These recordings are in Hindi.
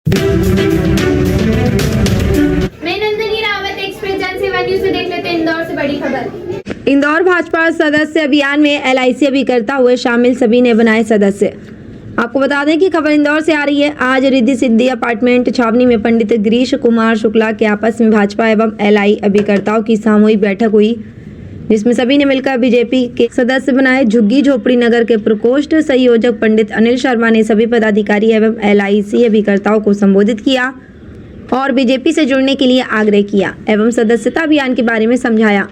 मैं नंदिनी रावत एक्सप्रेस जनसेवा न्यूज से देख लेते हैं इंदौर से बड़ी खबर। इंदौर भाजपा सदस्य अभियान में LIC अभी करता हुए शामिल सभी ने बनाए सदस्य। आपको बता दें कि खबर इंदौर से आ रही है। आज रिद्धि सिद्धि अपार्टमेंट छावनी में पंडित गिरीश कुमार शुक्ला के आपस में भाजपा एवं LI अभिकर्ताओं की सामूहिक बैठक हुई, जिसमें सभी ने मिलकर बीजेपी के सदस्य बनाए। झुग्गी झोपड़ी नगर के प्रकोष्ठ संयोजक पंडित अनिल शर्मा ने सभी पदाधिकारी एवं LIC अभिकर्ताओं को संबोधित किया और बीजेपी से जुड़ने के लिए आग्रह किया एवं सदस्यता अभियान के बारे में समझाया।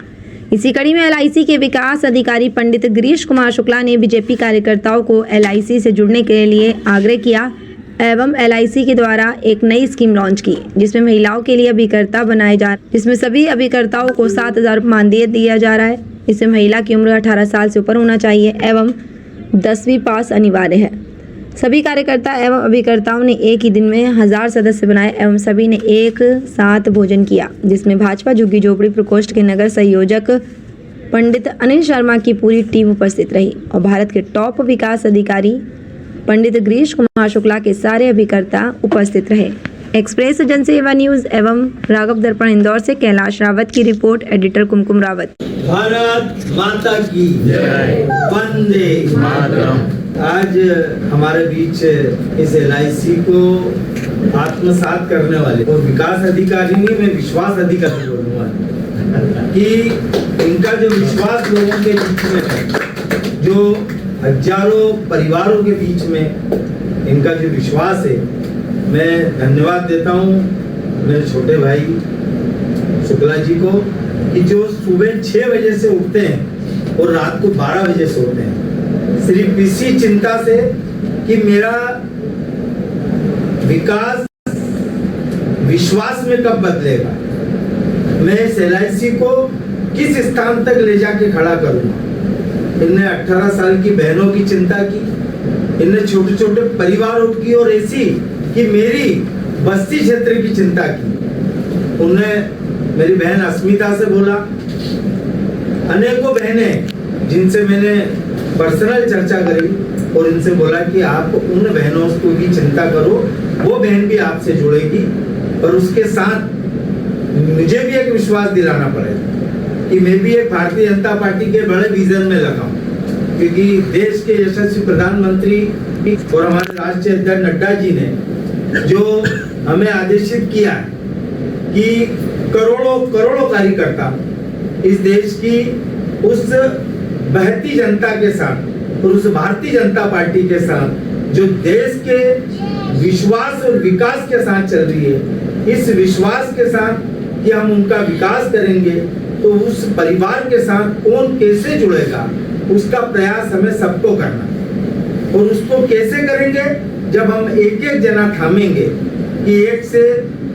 इसी कड़ी में LIC के विकास अधिकारी पंडित गिरीश कुमार शुक्ला ने बीजेपी कार्यकर्ताओं को LIC से जुड़ने के लिए आग्रह किया एवं LIC के द्वारा एक नई स्कीम लॉन्च की, जिसमें महिलाओं के लिए अभिकर्ता बनाए जा रहे हैं, जिसमें सभी अभिकर्ताओं को 7,000 मानदेय दिया जा रहा है। इसमें महिला की उम्र 18 साल से ऊपर होना चाहिए एवं 10वीं पास अनिवार्य है। सभी कार्यकर्ता एवं अभिकर्ताओं ने एक ही दिन में 1000 सदस्य बनाए एवं सभी ने एक साथ भोजन किया, जिसमें भाजपा झुग्गी झोपड़ी प्रकोष्ठ के नगर संयोजक पंडित अनिल शर्मा की पूरी टीम उपस्थित रही और भारत के टॉप विकास अधिकारी पंडित गिरीश कुमार शुक्ला के सारे अभिकर्ता उपस्थित रहे। एक्सप्रेस जनसेवा न्यूज एवं राघव दर्पण इंदौर से कैलाश रावत की रिपोर्ट, एडिटर कुमकुम रावत। भारत माता की जय, वंदे मातरम। आज हमारे बीच इस LIC को आत्मसात करने वाले और विकास अधिकारी नहीं, मैं विश्वास अधिकारी बोलूंगा कि इनका जो विश्वास लोगों के बीच में है, जो हजारों परिवारों के बीच में इनका जो विश्वास है, मैं धन्यवाद देता हूँ मेरे छोटे भाई शुक्ला जी को कि जो सुबह 6 बजे से उठते हैं और रात को 12 बजे सोते हैं, सिर्फ इसी चिंता से कि मेरा विकास विश्वास में कब बदलेगा, मैं इस LIC को किस स्थान तक ले जाके खड़ा करूंगा। इनने 18 साल की बहनों की चिंता की, इनने छोटे छोटे परिवारों की और ऐसी कि मेरी बस्ती क्षेत्र की चिंता की। उनने मेरी बहन अस्मिता से बोला, अनेकों बहनें जिनसे मैंने पर्सनल चर्चा करी और इनसे बोला कि आप उन बहनों को भी चिंता करो, वो बहन भी आपसे जुड़ेगी। और उसके साथ मुझे भी एक विश्वास दिलाना पड़ेगा कि मैं भी एक भारतीय जनता पार्टी के बड़े विजन में लगा हूँ, क्योंकि देश के यशस्वी प्रधानमंत्री और हमारे राष्ट्रीय अध्यक्ष नड्डा जी ने जो हमें आदेशित किया है कि करोड़ों करोड़ों कार्यकर्ता इस देश की उस बहती जनता के साथ और उस भारतीय जनता पार्टी के साथ जो देश के विश्वास और विकास के साथ चल रही है, इस विश्वास के साथ कि हम उनका विकास करेंगे, तो उस परिवार के साथ कौन कैसे जुड़ेगा, उसका प्रयास हमें सबको करना। और उसको कैसे करेंगे, जब हम एक एक जना थामेंगे कि एक से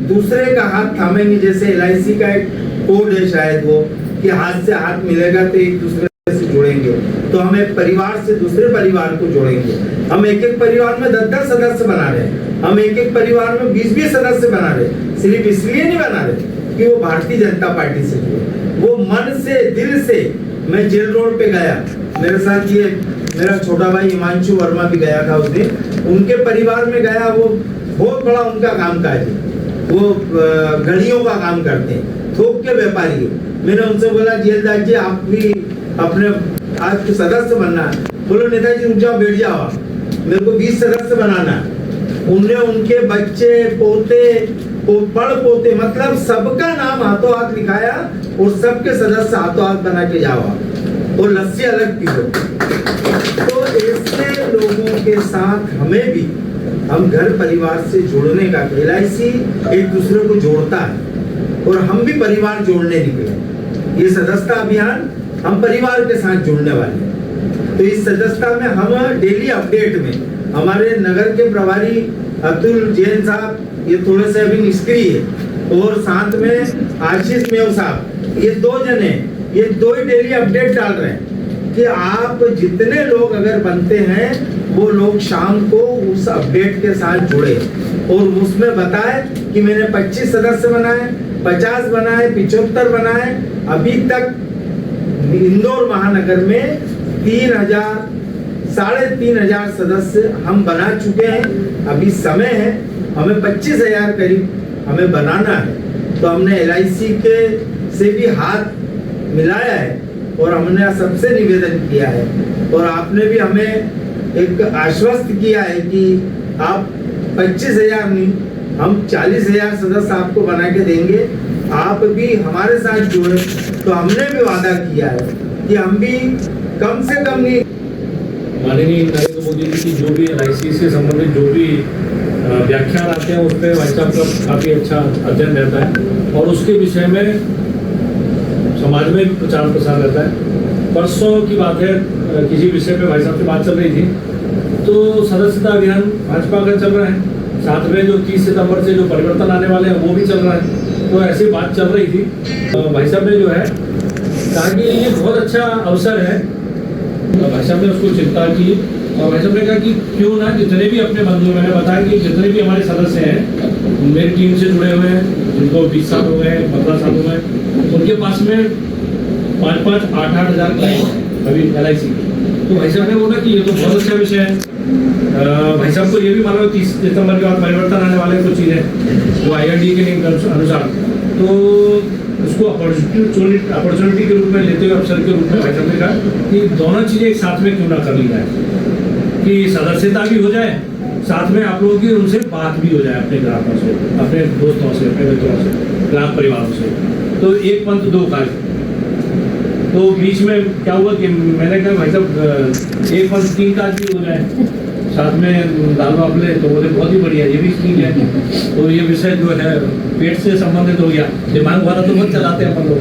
दूसरे का हाथ थामेंगे। जैसे LIC का एक कोड है शायद वो कि हाथ से हाथ मिलेगा तो एक दूसरे से जुड़ेंगे, तो हम एक परिवार से दूसरे परिवार को जोड़ेंगे। हम एक एक परिवार में 10-10 सदस्य बना रहे हैं, हम एक एक परिवार में 20-20 सदस्य बना रहे हैं। सिर्फ इसलिए नहीं बना रहे कि वो भारतीय जनता पार्टी से जुड़े, वो मन से दिल से। मैं जेल रोड पे गया, मेरे साथ ये मेरा छोटा भाई हिमांशु वर्मा भी गया था उस दिन, उनके परिवार में गया। वो बहुत बड़ा उनका काम काज है, वो घड़ियों का काम करते हैं, थोक के व्यापारी। मैंने उनसे बोला जेलदार जी आप भी अपने आज के सदस्य बनना है। बोलो नेताजी रुक जाओ, बैठ जाओ, मेरे को 20 सदस्य बनाना है। उनने उनके बच्चे पोते पड़ पोते मतलब सबका नाम हाथों हाथ लिखाया और सबके सदस्य हाथों हाथ बना के जाओ और लस्सी अलग पीओ। तो ऐसे लोगों के साथ हमें भी हम घर परिवार से जोड़ने का, LIC एक दूसरे को जोड़ता है और हम भी परिवार जोड़ने निकले। ये सदस्यता अभियान हम परिवार के साथ जुड़ने वाले हैं। तो इस सदस्यता में हम डेली अपडेट में हमारे नगर के प्रभारी अब्दुल जैन साहब, ये थोड़े से अभी निष्क्रिय है, और साथ में आशीष मेव साहब, ये 2 जने, ये 2 ही डेली अपडेट डाल रहे हैं कि आप जितने लोग अगर बनते हैं वो लोग शाम को उस अपडेट के साथ जुड़े और उसमें बताए कि मैंने 25 सदस्य बनाए, 50 बनाए, 75 बनाए। अभी तक इंदौर महानगर में 3000 3,500 सदस्य हम बना चुके हैं। अभी समय है, हमें 25,000 करीब हमें बनाना है। तो हमने LIC के से भी हाथ मिलाया है और हमने सबसे निवेदन किया है और आपने भी हमें एक आश्वस्त किया है कि आप 25,000 नहीं, हम 40,000 सदस्य आपको बना के देंगे। आप भी हमारे साथ जुड़े। तो हमने भी वादा किया है कि हम भी कम से कम नहीं। माननीय नरेंद्र मोदी जी की जो भी LIC से संबंधित जो भी व्याख्यान आते हैं उस पर भाई साहब का काफ़ी अच्छा अध्ययन रहता है और उसके विषय में समाज में भी प्रचार प्रसार रहता है। परसों की बात है, किसी विषय पे भाई साहब से बात चल रही थी, तो सदस्यता अभियान भाजपा का चल रहा है, साथ में जो 30 सितंबर से जो परिवर्तन आने वाले हैं वो भी चल रहा है। तो ऐसी बात चल रही थी, भाई साहब ने जो है कहा कि ये बहुत अच्छा अवसर है। भाई साहब ने उसको चिंता की और भाई साहब ने कहा कि क्यों ना जितने भी अपने बंधु, मैंने बताया कि जितने भी हमारे सदस्य हैं मेरी टीम से जुड़े हुए हैं, जिनको 20 साल हो गए, 15 साल हो गए, उनके पास में 5-5, 8-8 हज़ार क्लाइंट अभी LIC। तो भाई साहब ने बोला कि ये तो बहुत अच्छा विषय है। भाई साहब को ये भी मालूम है 30 सितंबर के बाद परिवर्तन आने वाले कुछ चीज़ें वो IRD के अनुसार, तो उसको अपॉर्चुनिटी के रूप में लेते हुए, अवसर के रूप में भाई साहब ने कहा कि दोनों चीज़ें एक साथ में क्यों ना कर ली जाए, कि सदस्यता भी हो जाए, साथ में आप लोगों की उनसे बात भी हो जाए, अपने ग्राहकों से, अपने दोस्तों से, अपने मित्रों से, ग्राहक परिवारों से। तो एक पंथ दो काज। तो बीच में क्या हुआ कि मैंने कहा भाई साहब एक पंथ 3 काज भी हो जाए, साथ में दाल बाफले, तो बोले बहुत ही बढ़िया, ये भी ठीक है। तो ये विषय जो है पेट से संबंधित हो गया, दिमाग वाला तो बहुत चलाते हैं अपन लोग,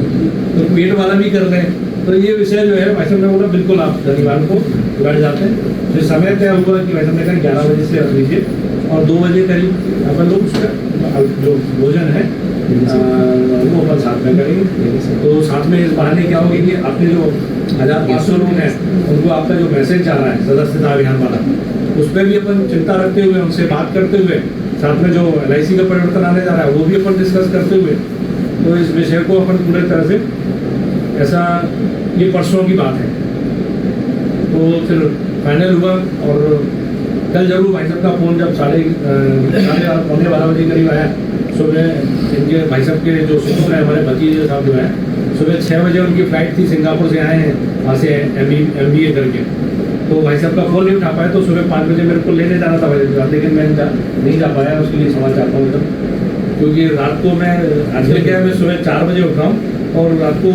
तो पेट वाला भी कर रहे हैं। तो ये विषय जो है भाई साहब ने बोला बिल्कुल आप शनिवार को बैठ जाते हैं। जो समय तय हुआ कि भाई साहब ने कहा 11 बजे से रख लीजिए और 2 बजे करीब अपन लोग उसका जो भोजन है वो अपन साथ में करेंगे। तो साथ में इस बहाने क्या होगी कि आपने जो 1500 लोग हैं उनको आपका जो मैसेज जा रहा है सदस्यता अभियान वाला, उस पर भी अपन चिंता रखते हुए, उनसे बात करते हुए, साथ में जो LIC का परिवर्तन आने जा रहा है वो भी अपन डिस्कस करते हुए, तो इस विषय को अपन पूरे तरह से ऐसा, ये परसों की बात है। तो फिर फाइनल हुआ और कल जरूर भाई साहब का फ़ोन जब 11:30 बजे करीब आया, सुबह इनके भाई साहब के जो सुपुत्र हैं हमारे भतीजे साहब जो है, सुबह 6 बजे उनकी फ़्लाइट थी, सिंगापुर से आए हैं, वहाँ से MBA करके। तो भाई साहब का फ़ोन नहीं उठा पाया, तो सुबह 5 बजे मेरे को लेने जाना था भाई साहब, लेकिन मैं नहीं जा पाया। उसके लिए क्षमा चाहता हूँ सर, क्योंकि रात को मैं आजकल क्या है, मैं सुबह 4 बजे उठता हूँ और रात को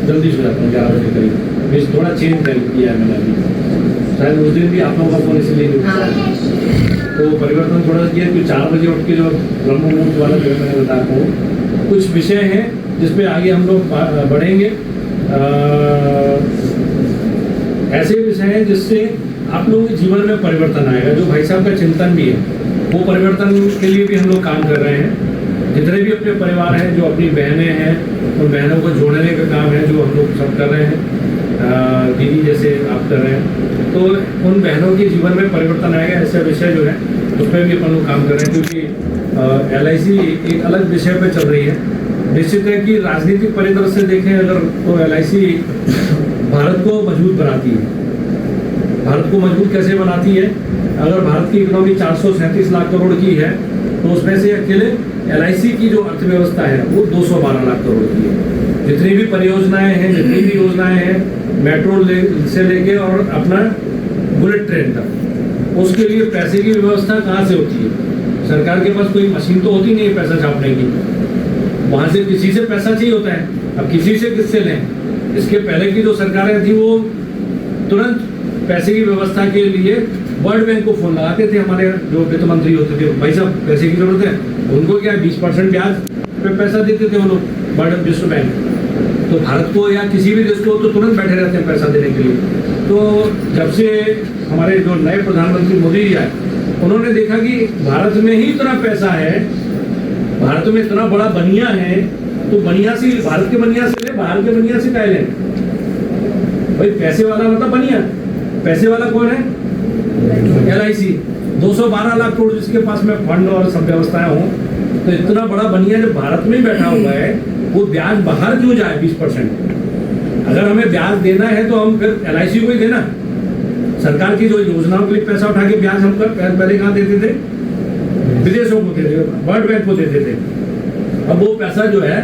जल्दी सो जाता हूँ 11 बजे करीब। मैं थोड़ा चेंज किया है मैंने अभी, शायद उस दिन भी आप लोगों का फ़ोन इसलिए नहीं उठा। तो परिवर्तन थोड़ा किया कि 4 बजे उठ के जो ब्रह्म मुहूर्त वाला जो मैंने बताया हूँ, कुछ विषय हैं जिस पे आगे हम लोग बढ़ेंगे। ऐसे विषय हैं जिससे आप लोगों के जीवन में परिवर्तन आएगा, जो भाई साहब का चिंतन भी है, वो परिवर्तन के लिए भी हम लोग काम कर रहे हैं। जितने भी अपने परिवार हैं, जो अपनी बहनें हैं, उन बहनों को जोड़ने का काम है जो हम लोग सब कर रहे हैं, दीदी जैसे आप कर रहे हैं, तो उन बहनों के जीवन में परिवर्तन आएगा। ऐसे विषय जो है उस पर भी अपन लोग काम कर रहे हैं, क्योंकि LIC एक अलग विषय पर चल रही है। निश्चित है कि राजनीतिक परिदृश्य से देखें अगर, तो LIC भारत को मजबूत बनाती है। भारत को मजबूत कैसे बनाती है? अगर भारत की इकोनॉमी 437 लाख करोड़ की है, तो उसमें से अकेले LIC की जो अर्थव्यवस्था है वो 212 लाख करोड़ की है। जितनी भी परियोजनाएं हैं, जितनी भी योजनाएं हैं, मेट्रो से लेके और अपना बुलेट ट्रेन तक, उसके लिए पैसे की व्यवस्था कहाँ से होती है? सरकार के पास कोई मशीन तो होती नहीं है पैसा छापने की, वहाँ से किसी से पैसा चाहिए होता है। अब किसी से किससे लें? इसके पहले की जो सरकारें थी वो तुरंत पैसे की व्यवस्था के लिए वर्ल्ड बैंक को फोन लगाते थे। हमारे जो वित्त मंत्री होते थे, भाई साहब पैसे की जरूरत है, उनको क्या 20% ब्याज पे पैसा देते थे वो लोग, वर्ल्ड विश्व बैंक। तो भारत को या किसी भी देश को तो तुरंत बैठे रहते हैं पैसा देने के लिए। तो जब से हमारे जो नए प्रधानमंत्री मोदी जी आए, उन्होंने देखा कि भारत में ही इतना पैसा है, भारत में इतना बड़ा बनिया है, तो बनिया से, भारत के बनिया से ले, बाहर के बनिया से क्या लें? भाई पैसे वाला मतलब बनिया, पैसे वाला कौन है? LIC। 212 लाख करोड़ जिसके पास में फंड और सब व्यवस्थाएं हों, तो इतना बड़ा बनिया जो भारत में बैठा हुआ है, वो ब्याज बाहर क्यों जाए 20%? अगर हमें ब्याज देना है तो हम फिर LIC को ही देना, सरकार की जो योजनाओं के लिए पैसा उठा के ब्याज हम पहले कहाँ देते थे? विदेशों को देते थे, वर्ल्ड बैंक को देते थे। अब वो पैसा जो है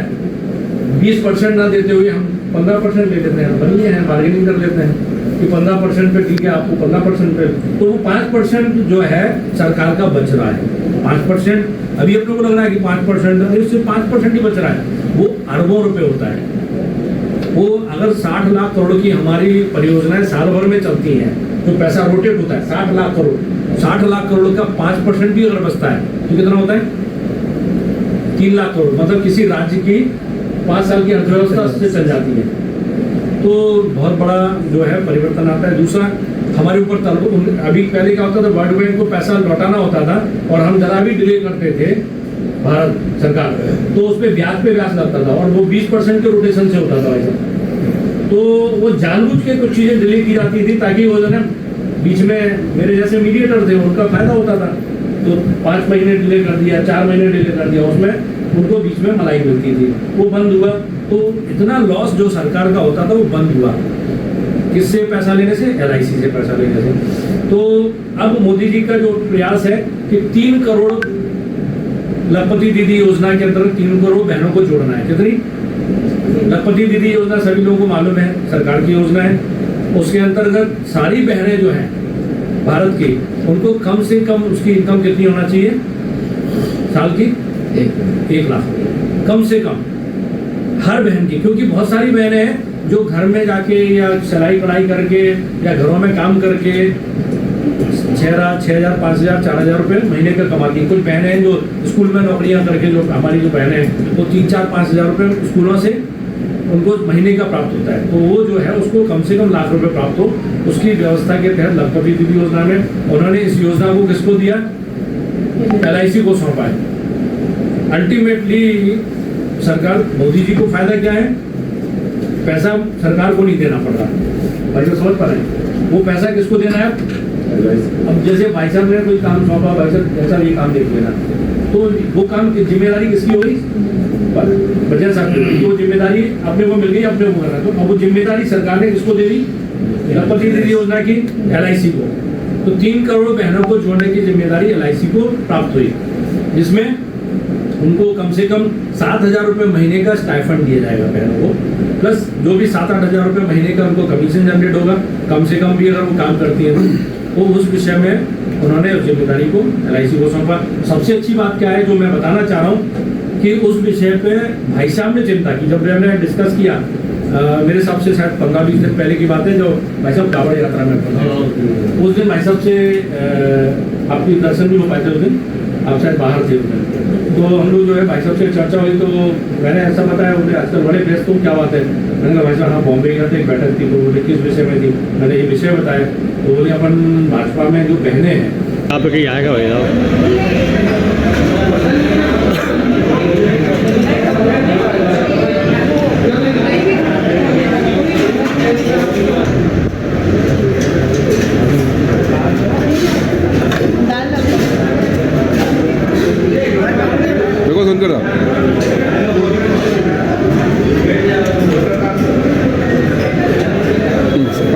20% ना देते हुए हम 15% ले लेते हैं, बनिए हैं, बार्गेनिंग कर लेते हैं कि 15% पे ठीक है, आपको 15% पे, तो वो 5% जो है सरकार का बच रहा है। 5% अभी अपने को लग रहा है कि 5%, इससे 5% ही बच रहा है, वो अरबों रुपए होता है। वो अगर 60 लाख करोड़ की हमारी परियोजनाएं साल भर में चलती हैं, तो पैसा रोटेट होता है 60 लाख करोड़, 60 लाख करोड़ का 5% भी अगर बचता है तो कितना होता है? 3 लाख करोड़, मतलब किसी राज्य की 5 साल की अर्थव्यवस्था से चल जाती है। तो बहुत बड़ा जो है परिवर्तन आता है। दूसरा, हमारे ऊपर अभी पहले क्या होता था, वर्ल्ड बैंक को पैसा लौटाना होता था और हम जरा भी डिले करते थे भारत सरकार, तो उस पर ब्याज लगता था और वो 20% के रोटेशन से होता था वैसा। तो वो जानबूझ के कुछ चीजें डिले की जाती थी ताकि वो जो है बीच में मेरे जैसे मीडिएटर थे उनका फायदा होता था, तो 5 महीने डिले कर दिया, 4 महीने डिले कर दिया, उसमें उनको बीच में मलाई मिलती थी, वो बंद हुआ। तो इतना लॉस जो सरकार का होता था वो बंद हुआ। किससे पैसा लेने से? LIC से पैसा लेने से। तो अब मोदी जी का जो प्रयास है कि 3 करोड़ लखपति दीदी योजना के अंतर्गत 3 करोड़ बहनों को जोड़ना है। कितनी? लखपति दीदी योजना सभी लोगों को मालूम है, सरकार की योजना है। उसके अंतर्गत सारी बहनें जो हैं भारत की, उनको कम से कम उसकी इनकम कितनी होना चाहिए साल की? 1 लाख कम से कम हर बहन की। क्योंकि बहुत सारी बहनें हैं जो घर में जाके या सिलाई कढ़ाई करके या घरों में काम करके 6,000, 5,000, 4,000 रुपये महीने का कमाती हैं। कुछ बहनें हैं जो स्कूल में नौकरियां करके, जो हमारी जो बहनें हैं वो 3-4, 5,000 रुपये स्कूलों से उनको महीने का प्राप्त होता है। तो वो जो है उसको कम से कम लाख रुपए प्राप्त हो, उसकी व्यवस्था के तहत लखपति दीदी योजना में उन्होंने इस योजना को किसको दिया? LIC को सौंपा है। अल्टीमेटली सरकार, मोदी जी को फायदा क्या है? पैसा सरकार को नहीं देना पड़ रहा, भाई तो समझ पा रहे हैं। वो पैसा किसको देना है? अब जैसे भाई साहब ने कोई काम सौंपा, भाई साहब जैसा ये काम देख लेना, तो वो काम की जिम्मेदारी किसकी होगी? बजट साहब की। वो जिम्मेदारी अपने को मिल गई, अपने को करना। तो अब वो जिम्मेदारी सरकार ने किसको दे दी? लखपति दीदी योजना की LIC को। तो 3 करोड़ बहनों को जोड़ने की जिम्मेदारी LIC को प्राप्त हुई, जिसमें उनको कम से कम 7,000 रुपये महीने का स्टाइफंड दिया जाएगा बहनों को, प्लस जो भी 7-8 हज़ार रुपये महीने का उनको कमीशन जनरेट होगा, कम से कम भी अगर वो काम करती है तो उस विषय में उन्होंने उस जिम्मेदारी को LIC को सौंपा। सबसे अच्छी बात क्या है जो मैं बताना चाह रहा हूँ कि उस विषय पे भाई साहब ने चिंता की। जब हमने डिस्कस किया, मेरे हिसाब से शायद 15-20 दिन पहले की बात है, जो भाई साहब कावड़ यात्रा में पहुंचे, उस दिन भाई साहब से आपकी दर्शन भी हो पाए थे। उस दिन आप शायद बाहर थे उस दिन, तो हम लोग जो है भाई साहब से चर्चा हुई, तो मैंने ऐसा बताया, उन्हें आजकल बड़े व्यस्त हूँ, क्या बात है? मैंने कहा भाई साहब हाँ बॉम्बे गया था, एक बैठक थी, तो बोले किस विषय में थी? मैंने ये विषय बताया, तो बोले अपन भाजपा में जो बहनें हैं। आप कहीं आएगा भाई साहब? देखो सुनकर मुश्किल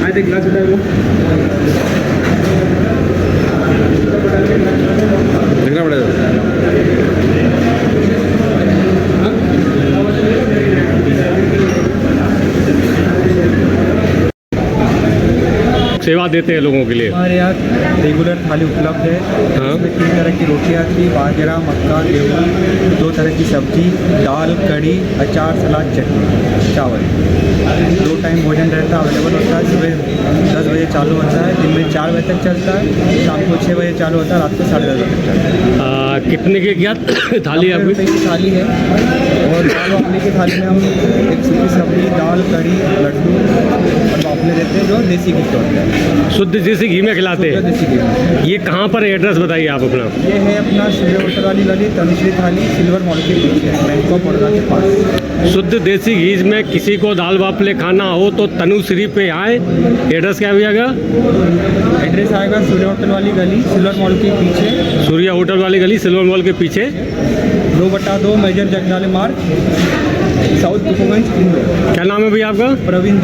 आए थे क्लास वो देखना पड़ेगा। सेवा देते हैं लोगों के लिए। हमारे यहाँ रेगुलर थाली उपलब्ध है। हाँ। इसमें 3 तरह की रोटियाँ थी, बाजरा, मक्का, गेहूँ, 2 तरह की सब्जी, दाल, कढ़ी, अचार, सलाद, चटनी, चावल। 2 टाइम भोजन रहता है, अवेलेबल होता है। सुबह 10 बजे चालू होता है, दिन में 4 बजे तक चलता है, शाम को 6 बजे चालू होता है, रात को 10:30 बजे तक चलता है। कितने की क्या थाली है आपकी? 90 रुपये की थाली है। और दाल वाली की थाली में हम एक सूखी सब्जी, दाल, कढ़ी, लड्डू और आपने देते हैं जो देसी घी होता है, शुद्ध देसी घी में खिलाते शुद्ध हैं। देसी घी। ये कहाँ पर है? एड्रेस बताइए आप अपना। ये है अपना सूर्य होटल वाली गली, तनुश्री थाली, सिल्वर मॉल के पीछे, बैंक ऑफ बड़ौदा के पास। शुद्ध देसी घी में किसी को दाल बाफले खाना हो तो तनुश्री पे आए। एड्रेस क्या भैया? एड्रेस आएगा सूर्य होटल वाली गली, सिल्वर मॉल के पीछे, सूर्य होटल वाली गली, सिल्वर मॉल के पीछे, 2/2 मेजर जगदाले मार्ग, साउथ कुपगंज, इंदौर। क्या नाम है भैया आपका? प्रवीण।